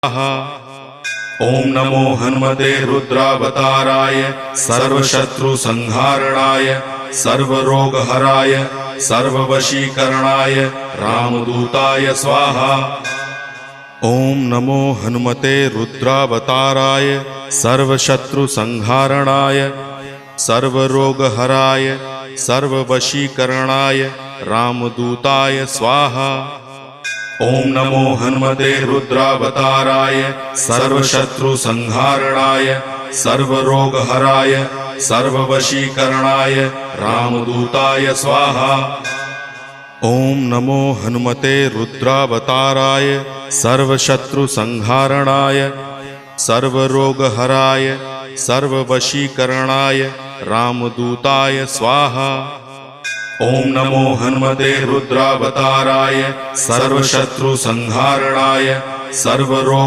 ओम नमो हनुमते रुद्रावताराय सर्वशत्रुसंहारणाय सर्वरोगहराय सर्ववशीकरणाय रामदूताय स्वाहा। ओम नमो हनुमते रुद्रावताराय सर्वशत्रुसंहारणाय सर्वरोगहराय सर्ववशीकरणाय रामदूताय स्वाहा। ओम नमो हनुमते रुद्रावताराय सर्वशत्रुसंहारणाय सर्वरोगहराय सर्ववशीकरणाय रामदूताय स्वाहा। ओम नमो हनुमते रुद्रावताराय सर्वशत्रुसंहारणाय सर्वरोगहराय सर्ववशीकरणाय रामदूताय स्वाहा। ओम नमो हनुमते रुद्रावताराय सर्वशत्रुसंहारणाय सर्वरोग